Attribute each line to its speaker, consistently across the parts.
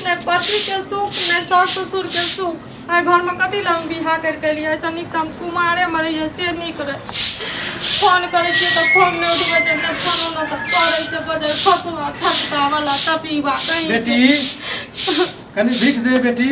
Speaker 1: नहीं पति के सुख नहीं सास ससुर के सुख आई घर में कथी लग बिहा करके लिए ऐसा निक हम कुमारे में रहिए से निक रहे फोन करे तो फोन नहीं उठबे नहीं फोन ना तो करे से बजे फसुआ ठकता वाला तपीवा कहीं
Speaker 2: बेटी कनी भीख दे बेटी।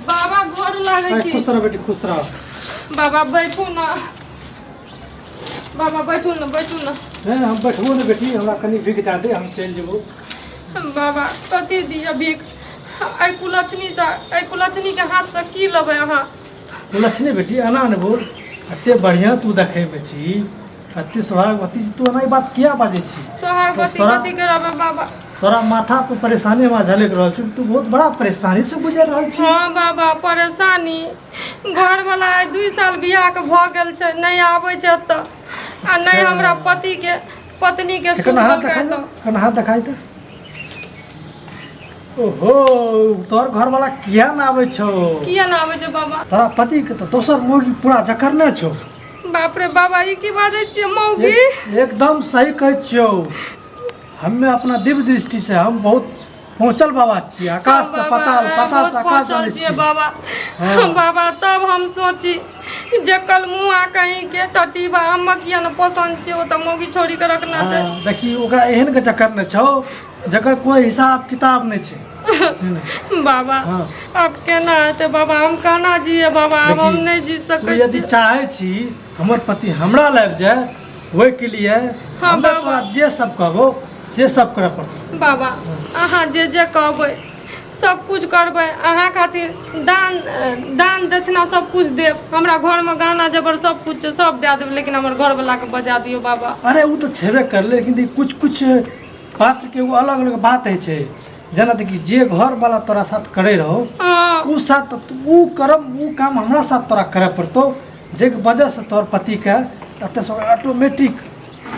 Speaker 1: बाबा गोर लागे छी।
Speaker 2: खुश रह बेटी खुश रह।
Speaker 1: बाबा बैठू ना बाबा बैठू ना
Speaker 2: हम बैठबो ना बेटी हमरा कनी भीख दे दे हम चल जेबो।
Speaker 1: बाबा कथी दिया भीख आई कुलछनी के हाथ से की लेबै अहाँ।
Speaker 2: कुलछनी बेटी एना ने बोल अते बढ़िया तू देखे में छी अते सोहागवती तू एना बात किया बाजे छी।
Speaker 1: सोहागवती कथी करबे बाबा
Speaker 2: तोरा माथा पे परेशानी में झलक रहल छी तू बहुत बड़ा परेशानी से गुजर रहल छी।
Speaker 1: हां बाबा परेशानी घर वाला 2 साल बियाह के भ गेल छै नहीं आबै छै त आ नहीं हमरा पति के पत्नी के सुख लगे तो
Speaker 2: कना हाथ दिखाई त ओहो तोर घर वाला किया ना आवे छौ।
Speaker 1: किया ना आवे छै बाबा
Speaker 2: तोरा पति के तो दोसर मौगी पूरा जकरने छौ।
Speaker 1: बाप रे बाबा ई की बाजै छियै मौगी
Speaker 2: एकदम सही कहै छियौ। हमें अपना दिव्य दृष्टि से हम बहुत पहुंचल बाबा छी आकाश से पाताल पाताल से आकाश जाने छी
Speaker 1: बाबा। बाबा तब हम सोची जे कल मुआ कहीं के टटीबा हम किया न पसंद छै ओ त मौगी छोड़ी के रखना छै।
Speaker 2: देखी ओकरा एहन के चक्कर न छौ जकर कोई हिसाब किताब नहीं छै।
Speaker 1: बाबा अब केना हेतै बाबा हम केना जिए बाबा अब हम नहीं जी सकै छी।
Speaker 2: यदि चाहे छी हमर पति हमरा लाग जाए ओइ के लिए हम तोरा जे सब कहबो से सब करे पड़तौ।
Speaker 1: बाबा अहाँ जे कहबै सब कुछ करबै अहाँ खातिर दान दक्षिणा सब कुछ देब हमरा घर में गहना जेवर सब कुछ छै सब दे देब लेकिन हमर घर वाला के बजा दियो बाबा।
Speaker 2: अरे वो तो छेबे कर लेकिन कुछ पात्र के वो अलग अलग बात है छै जना देखी जे घर वाला तोरा साथ करे रहो उ साथ उ करम उ काम हमरा साथ तोरा करे पड़तो जे के वजह से तोर पति के अते सब ऑटोमेटिक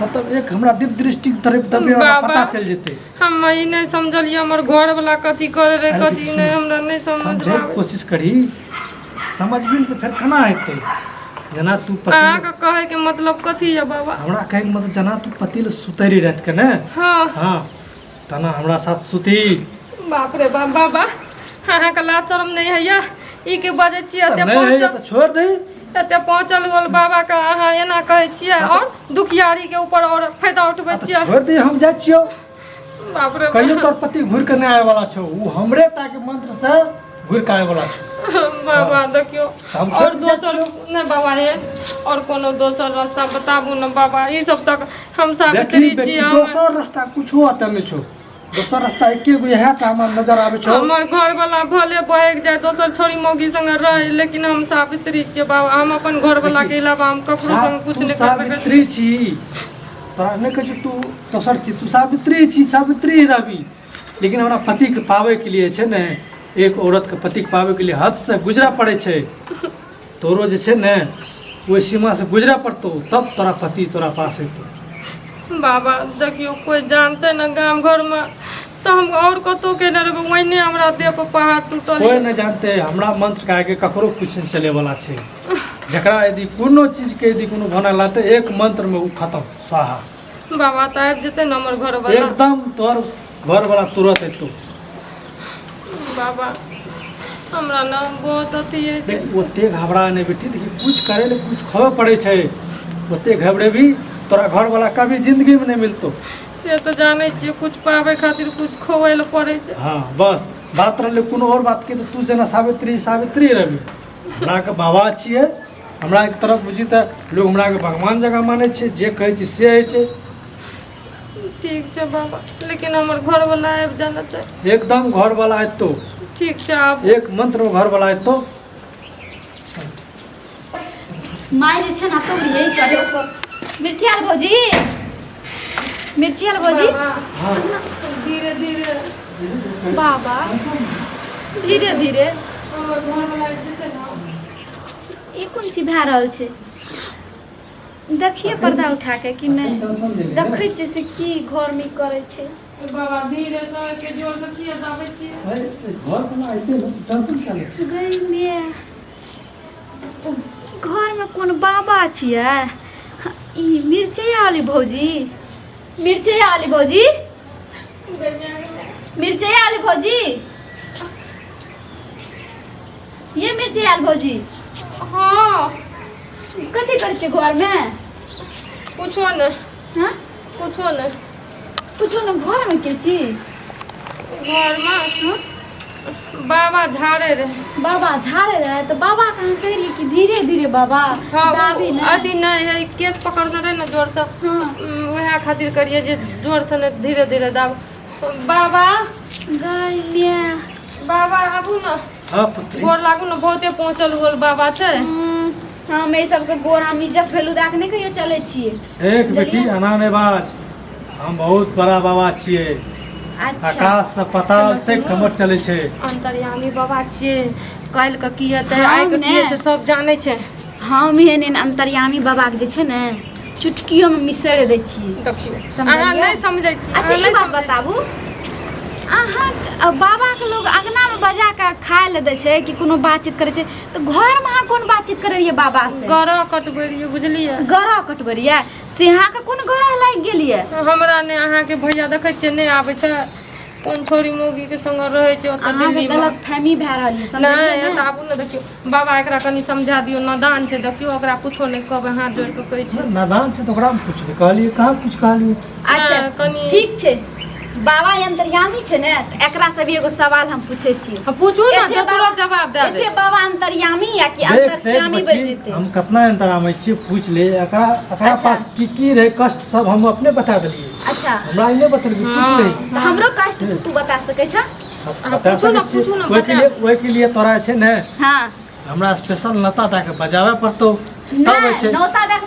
Speaker 2: मतलब एक हमरा दिव्य दृष्टि तरफ पता चल जेते।
Speaker 1: हम ई नहीं समझलिए हमर घर वाला कथी करे रे कथी नहीं हमरा नहीं समझ आवे।
Speaker 2: कोशिश करी समझबिन त फिर केना हेतै जना तू पति
Speaker 1: अहाँ के कहे के मतलब कथी है बाबा।
Speaker 2: हमरा कहे के मतलब जना तू पति ले सुतरी रात के ने हां तना हमरा साथ सुती।
Speaker 1: बाप रे बाप बाबा अहाँ के लाज शरम नहीं है या ई के बजे छी अते
Speaker 2: पहुंच त छोड़ दे
Speaker 1: अते पहुंचल बोल बाबा का अहाँ एना कहे छियै और दुखियारी के ऊपर और फायदा उठबै छियै।
Speaker 2: छोड़ दे हम जाय छियो।
Speaker 1: बाप रे
Speaker 2: कहियो तोर पति घुर के नहीं आए वाला छौ उ हमरे टा के मंत्र से घुर के आए वाला छौ।
Speaker 1: बाबा देखियो और दोसर नहीं बाबा हे और कोनो दोसर रास्ता बताबू न बाबा ई सब तक हम साबित्री छी। हम
Speaker 2: दोसर रास्ता कुछ होत नहीं छौ दोसर रास्ता एके गो है त हमर नजर आवे छौ।
Speaker 1: हमर घर वाला भले बहक जाए दोसर छोरी मौगी संग रह लेकिन हम साबित्री छी बाबा हम अपन घर वाला के अलावा हम ककरो संग कुछ नहीं कर सकै।
Speaker 2: साबित्री छी तोरा नहीं कह तू दोसर छी तू साबित्री छी साबित्री रवि लेकिन हमरा पति के पावे के लिए छै ने एक औरत के पति के पावे के लिए हद से गुजरा पड़े छै तोरो जे छै ने ओइ सीमा से गुजरा पड़तो तब तोरा पति तोरा पास हेतौ।
Speaker 1: बाबा देखियो कोई जानते न गांव घर में तो हम और कतो के न रहबे वही हमरा देह पर पहाड़ टूटल
Speaker 2: कोई नहीं जानते हमरा मंत्र के आगे ककरो कुछ नहीं चले वाला छै जकरा यदि कोनो चीज के यदि कोनो बना लाते एक मंत्र में उ खत्म स्वाहा।
Speaker 1: बाबा त आबि जेते न हमर घर वाला
Speaker 2: एकदम तोर घर वाला तुरंत हेतौ।
Speaker 1: बाबा हमरा ना बहुत अथी है छै
Speaker 2: ओते घबरा नहीं बेटी देखी कुछ करे ले कुछ खबर पड़े छै ओते घबरे भी तोरा घर वाला कभी जिंदगी में नहीं मिलतो
Speaker 1: से तो जाने छी कुछ पावे खातिर कुछ खोवे ल पड़े छै।
Speaker 2: हां बस बात रहले कोनो और बात के तो तू जना सावित्री रवि हमरा के बाबा छिए हमरा एक तरफ बुझी त लोग हमरा के भगवान जगह माने छै जे कहै छै से होइ छै।
Speaker 1: ठीक छै बाबा लेकिन हमर घर वाला आबि जाना चाहिए
Speaker 2: एकदम घर वाला एतो
Speaker 1: ठीक छै आप
Speaker 2: एक मंत्र में घर वाला एतो
Speaker 3: माय जे छै ना तो यही करे मिर्ची आल भौजी
Speaker 2: हां
Speaker 1: धीरे धीरे
Speaker 3: बाबा धीरे धीरे
Speaker 1: हमर घर वाला आबि जेते न
Speaker 3: ई कोन चीज भए रहल छै देखिए पर्दा उठा के कि नहीं देखै छै से की घर में करे छै।
Speaker 1: बाबा धीरे से के जोर से किए जाबै छी
Speaker 2: घर वाला आइते टेंशन चले
Speaker 3: गई में घर में कोन बाबा छियै ई मिर्ची आली भौजी मिर्ची आलू भौजी, ये मिर्ची आलू भौजी
Speaker 1: हाँ
Speaker 3: कथी करै छियै घर में?
Speaker 1: कुछो न
Speaker 3: हाँ
Speaker 1: कुछो न
Speaker 3: कुछो न, घर में के छी?
Speaker 1: घर में बाबा झाड़े रहे।
Speaker 3: बाबा झाड़े रहे तो बाबा कहाँ कहली कि धीरे धीरे बाबा
Speaker 1: हाँ
Speaker 3: दाबी ना।
Speaker 1: अथी नहीं है केस पकड़ने रहे ना जोर से
Speaker 3: हाँ
Speaker 1: वह खातिर करिए जे जोर से न धीरे धीरे दाब। बाबा
Speaker 3: गइलिया
Speaker 1: बाबा आबू न
Speaker 2: हाँ पुत्री
Speaker 1: गोर लागू न बहुते पहुँचल गोल बाबा छे।
Speaker 3: हम ई सबके गोर हम इज्जत भेलू दए के नहीं कहियो चलै छियै।
Speaker 2: एक बेटी अनानेबाज, हम बहुत बड़ा बाबा छिए।
Speaker 3: अच्छा
Speaker 2: आकाश से पाताल से खबर चले छे।
Speaker 1: अंतर्यामी बाबा छिए, काल्हि के की हेतै
Speaker 3: हाँ,
Speaker 1: आइ के की
Speaker 3: ने।
Speaker 1: छै सब जानै छै।
Speaker 3: हम एहन अंतर्यामी बाबा के जे छै ने चुटकियो में मिसरि दै छियै।
Speaker 1: देखियो
Speaker 3: समझलियै?
Speaker 1: अहाँ नहीं समझै छी।
Speaker 3: अच्छा ई बात बताबू, अहाँ बाबा के लोग अंगना में बजा के खाय ले दै छै कि कोनो बातचीत करे छै, तो घर में अहाँ कोन बातचीत करे रहियै बाबा से?
Speaker 1: गरह कटबै रहियै बुझलियै।
Speaker 3: गरह कटबरिया से अहाँ के कोन गरह लागि गेलियै?
Speaker 1: हमरा ने अहाँ के भैया देखै छियै नहीं आबै छै, कोन छोरी मौगी के संग रहै छै ओतऽ
Speaker 3: अहाँ के
Speaker 1: दिल्ली में।
Speaker 3: गलत फहमी भए रहल है
Speaker 1: नहीं
Speaker 3: समझलियै
Speaker 1: तऽ
Speaker 3: ने?
Speaker 1: आबू ने देखियो बाबा एकरा कनी समझा दियो, नादान छै देखियो ओकरा कुछो नहीं कहबै, हाथ जोड़ के कहै छी।
Speaker 2: नादान से तो ओकरा में कुछ नहीं कहलिए, कहाँ कुछ कहलिए।
Speaker 3: अच्छा
Speaker 1: हाँ, कनी-
Speaker 3: ठीक छै, बाबा अंतर्यामी छै ने तऽ एकरा से भी एगो सवाल हम पूछे छी।
Speaker 1: हम पूछू ना
Speaker 3: एते
Speaker 1: जो
Speaker 3: बाबा-
Speaker 1: तुरंत जवाब दे दे।
Speaker 3: एते बाबा अंतर्यामी या कि
Speaker 2: देख देख
Speaker 3: अंतर्यामी बन
Speaker 2: बच्ची,
Speaker 3: जेते?
Speaker 2: हम कितना अंतरामे छिए पूछ ले। एकरा एकरा
Speaker 3: अच्छा।
Speaker 2: पास की रहे कष्ट सब हम अपने बता दिलिए।
Speaker 3: अच्छा
Speaker 2: हमरा इने बतलबी
Speaker 1: हाँ।
Speaker 2: कुछ नहीं।
Speaker 3: तो हमरो कष्ट तू बता सकै छ?
Speaker 2: बता
Speaker 1: पूछू ना,
Speaker 2: सकै छियै।
Speaker 1: पूछू ना,
Speaker 2: ओहि के
Speaker 1: बता।
Speaker 2: लिए ओहि के लिए तोरा छै ने
Speaker 3: हाँ
Speaker 2: हमरा स्पेशल नता दे के बजावे पड़तो, तब होइ
Speaker 3: नहीं
Speaker 2: छै।
Speaker 3: नौता देख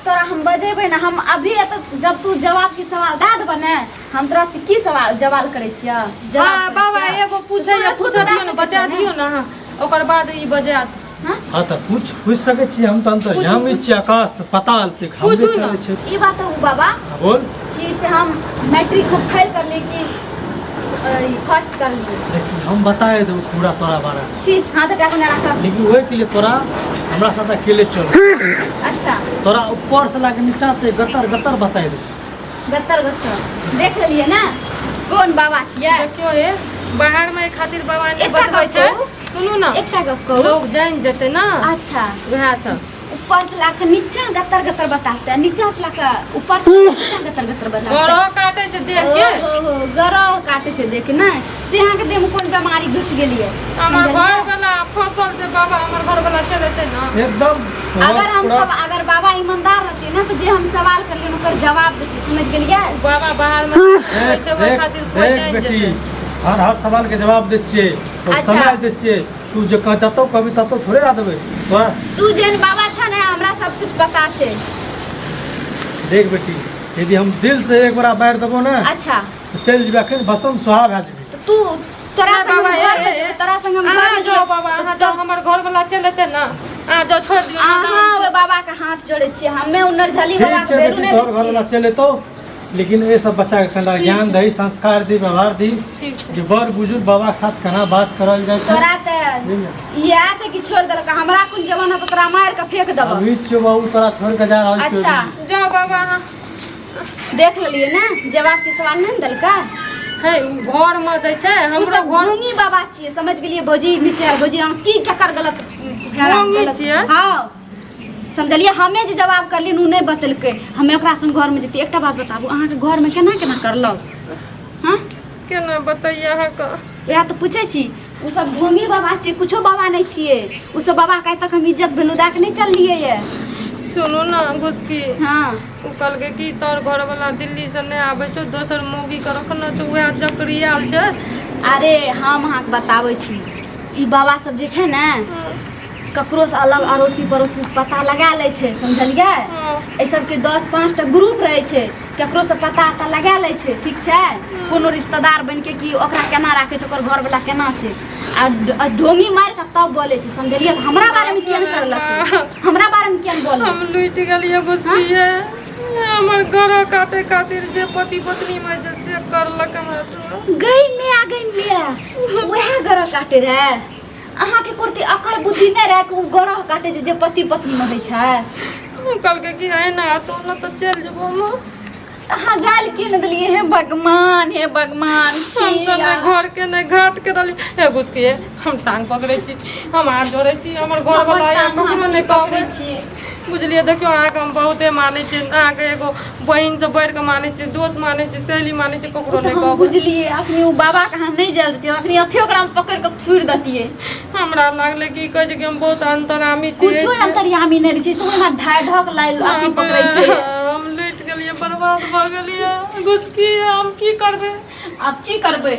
Speaker 3: तोरा हम बजेबै ना, हम अभी जब तू जवाब के सवाल दे देबे ने हम तोरा से की सवाल जवाब करे छियै?
Speaker 1: हाँ बाबा एगो पूछै या पूछ दियो ना, बता दियो ना हाँ, ओकर बाद ई बजात।
Speaker 2: हाँ तो पूछ सकै छियै। हम तो अंतर्यामी छियै, आकाश से पाताल तक हमरे
Speaker 1: पूछू ना।
Speaker 2: चले छै।
Speaker 3: ई बात हो बाबा
Speaker 2: हाँ, बोल।
Speaker 3: कि से हम मैट्रिक में फेल कर ली कि फर्स्ट कर ली?
Speaker 2: देखी हम बताए देबो पूरा तोरा बारे में,
Speaker 3: छी हाथ हटा के ना रख।
Speaker 2: लेकिन ओहि के लिए तोरा हमरा साथ अकेले चल।
Speaker 3: अच्छा
Speaker 2: तोरा ऊपर से लाके नीचा तक गतर गतर बताए दे।
Speaker 3: गत्तर गत्तर देख लेलिए ना कौन बाबा छियै?
Speaker 1: देखियो हे बाहर में खातिर बाबा ने
Speaker 3: एकटा
Speaker 1: बतबै
Speaker 3: गप
Speaker 1: छै।
Speaker 3: कहू।
Speaker 1: सुनू ना
Speaker 3: एकटा गप कहू।
Speaker 1: लोग जान जेतै ना
Speaker 3: अच्छा
Speaker 1: वएह सब।
Speaker 3: ऊपर से लाके नीचा गत्तर गत्तर बताते, नीचा से लाके ऊपर से नीचा गत्तर गत्तर बताते।
Speaker 1: गरह काटे से देख के
Speaker 3: गरह काटे छै देख ना से अहाँ के देह में कोन बीमारी घुस गेलिए?
Speaker 1: हमर घर वाला फसल छै बाबा, हमर घर वाला चलते ना
Speaker 2: एकदम
Speaker 3: अगर हम
Speaker 2: पूरा-
Speaker 3: सब अगर बाबा ईमानदार रहते ना तो जे हम सवाल कर लेन ओकर जवाब देते, समझ गेलिए?
Speaker 1: बाबा बाहर में रहै छै ओहि
Speaker 2: देख
Speaker 1: खातिर कोई
Speaker 2: देख
Speaker 1: जान
Speaker 2: बेटी,
Speaker 1: जेतै।
Speaker 2: हर सवाल के जवाब दे छियै और
Speaker 3: अच्छा।
Speaker 2: समय दे छियै। तू जो जतो कभी ततो थोड़े आ देबै तोरा।
Speaker 3: तू जेन बाबा छ ना हमरा सब कुछ पता छै।
Speaker 2: देख बेटी, यदि हम दिल से एक बार बाहर देबो ना
Speaker 3: अच्छा
Speaker 2: तो चल जेबे अखन भसम सुहा भए जेबे।
Speaker 3: तो तू तोरा
Speaker 1: नहीं,
Speaker 3: संग हम
Speaker 1: बाबा,
Speaker 3: घर
Speaker 1: ए,
Speaker 3: में
Speaker 1: ए,
Speaker 3: जेबै, तोरा संग हम घर
Speaker 1: अहाँ
Speaker 3: में
Speaker 1: जाओ
Speaker 3: जेबै।
Speaker 1: बाबा, अहाँ जाओ, हमर घर वाला चलते ना अहाँ जाओ, छोड़ दियो ना
Speaker 3: अहाँ
Speaker 1: दान
Speaker 3: वे बाबा के हाथ जोड़े छियै, हमे उन्नर झली
Speaker 2: ठीक
Speaker 3: बाबा के
Speaker 2: छै
Speaker 3: वैल्यू
Speaker 2: बेटी,
Speaker 3: नहीं
Speaker 2: तोहर
Speaker 3: दै
Speaker 2: घर वाला
Speaker 3: छियै।
Speaker 2: चले तो, लेकिन ये सब बच्चा के कना ज्ञान दही, संस्कार दी, व्यवहार दी,
Speaker 1: छै। ठीक छै
Speaker 2: जे बड़ बुजुर्ग बाबा के साथ केना बात करल जाय छै।
Speaker 3: तोरा ते इएह छै कि छोड़ देलक, हमरा कोन जमाना तो तोरा मार के फेंक देब।
Speaker 2: अभी छो बाबू तोरा छोड़ के जा रहल छियै।
Speaker 3: अच्छा
Speaker 1: जाओ बाबा अहाँ
Speaker 3: देख लेलिए ना जवाब के सवाल नहीं देलका।
Speaker 1: है घर में दै छै
Speaker 3: उ
Speaker 1: हमरो
Speaker 3: सब
Speaker 1: घर
Speaker 3: ढोंगी बाबा छियै, समझ गेलिए? भौजी मिर्चाई भौजी अहाँ की ककर गलत
Speaker 1: ढोंगी
Speaker 3: गलत-
Speaker 1: छियै?
Speaker 3: हाँ समझलिए? हमे जे जवाब करलिए उ नहीं बतेलकै, हमे ओकरा संग घर में जेतिए। एकटा बात बताबू, अहाँ के घर में केना केना करलक? हाँ
Speaker 1: केना बताइए अहाँके?
Speaker 3: वएह तो पूछे छी। उ सब ढोंगी बाबा छियै, कुछो बाबा नहीं छियै। उ सब बाबा के आइ तक हम इज्जत भेलू दए के नहीं चललिए ये।
Speaker 1: सुनू ना घुसकी,
Speaker 3: हाँ
Speaker 1: उ कहलकै कि तोर घर वाला दिल्ली से नहीं आबै छौ, दोसर मौगी के रखना छौ, वएह चक्री आयल छै।
Speaker 3: अरे हम अहाँके बताबै छी, ई बाबा सब जे छै ने ककरो से अलग अड़ोसी पड़ोसी से पता लगा लै छै, समझलिए?
Speaker 1: हाँ।
Speaker 3: एहि सबके 10-5 टा ग्रुप रहै छै, केकरो से पता लगा लै छै, ठीक छै? कोनो रिश्तेदार बन के कि ओकरा केना राखे छै, ओकर घर वाला केना छै, आ ढोंगी मार के तब बोले छै, समझलिए? हमरा बारे में किया नहीं करलक? हमरा बारे में किया नहीं बोल?
Speaker 1: हम लुटि गेलिए घुसकी है। हमर घर काटे खातिर जे पति पत्नी में जे से करलक हमरा से।
Speaker 3: गई मिया वह गरह काटे रहे। अहाँ के कोती अकल बुद्धि नहीं रहे कि उ गरह काटे जे पति पत्नी में होइ छै।
Speaker 1: उ कहलकै कि है ना तो ना तो चल जेबो हम।
Speaker 3: अहाँ जाल के न दिलिए हे भगवान
Speaker 1: हम तो ने घर के ने घाट के रहली हे घुसकी हम टांग पकड़े छी हम हाथ जोड़े छी हमर घर वाला या ककरो नहीं कहबै
Speaker 3: छी
Speaker 1: बुझलिए देखियो आके हम बहुते माने छी आके एगो बहिन से बढ़ के माने छी दोस्त माने छी सहेली माने छी ककरो नहीं कहबै
Speaker 3: बुझलिए अखनी उ बाबा के हम नहीं जाल देतिए अखनी अथी ओकरा हम पकड़ के छुड़ देतिए
Speaker 1: हमरा लागले कि कहै छै कि हम बहुत अंतरामी छी
Speaker 3: कुछो अंतर्यामी नहीं छी सब ना ढाई ढक लाइल अथी पकड़ै छै
Speaker 1: हम लुट गेलिए बर्बाद भ गेलिए घुसकी हम की करबै
Speaker 3: अब की करबै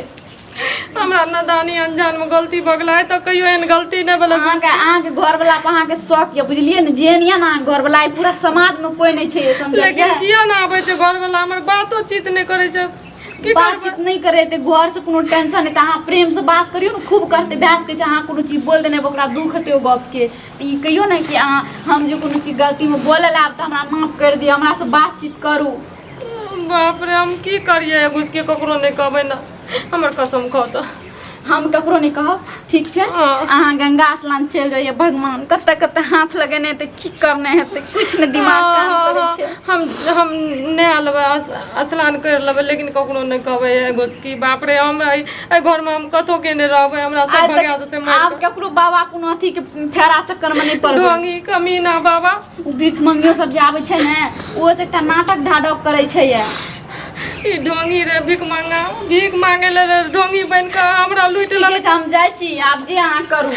Speaker 1: हमरा नादानी अनजान में गलती भ गेलै त कहियो एहन गलती नहीं भेलै
Speaker 3: अहाँ के घर वाला पर अहाँ के शौक ये बुझलिए न जेनिया ना घर वाला पूरा समाज में कोई नहीं छै समझलिए
Speaker 1: लेकिन किया ना आबै छै घर वाला हमर बातो चित नहीं करे छै की
Speaker 3: बातचीत नहीं करे ते घर से कोनो टेंशन नहीं अहाँ प्रेम से बात करियो न खूब करते भैंस के अहाँ कोनो चीज बोल देने ओकरा दुख हेते ओ गप के ई कहियो ना कि अहाँ हम जो कोनो चीज गलती में बोले लाब त हमरा माफ कर दियो हमरा से बातचीत करू
Speaker 1: बाप रे हम की करिए घुसके ककरो नहीं कहबै ना हमर कसम खो तो
Speaker 3: हम ककरो नहीं कहब ठीक छै अहाँ गंगा स्नान चल जाइए भगवान कते कते हाथ लगेने ते की करने हेते कुछ न दिमाग काम करे छै
Speaker 1: हम नहा लेबै स्नान कर लेबै लेकिन ककरो नहीं कहबै घुसकी बाप रे हम एहि घर में हम कतो के नहीं रहबै हमरा सब भगा देते
Speaker 3: आब ककरो बाबा कोनो अथी के फेरा चक्कर में नहीं पड़बै
Speaker 1: ढोंगी कमीना बाबा
Speaker 3: उ भीख मंगियो सब जे आबै छै ने ओ से एकटा नाटक ढाडक करे छै ये
Speaker 1: ई ढोंगी रे भीख मांगे ले ढोंगी बन के हमरा लूट
Speaker 3: ठीक है हम जाय छी आब जे अहाँ करू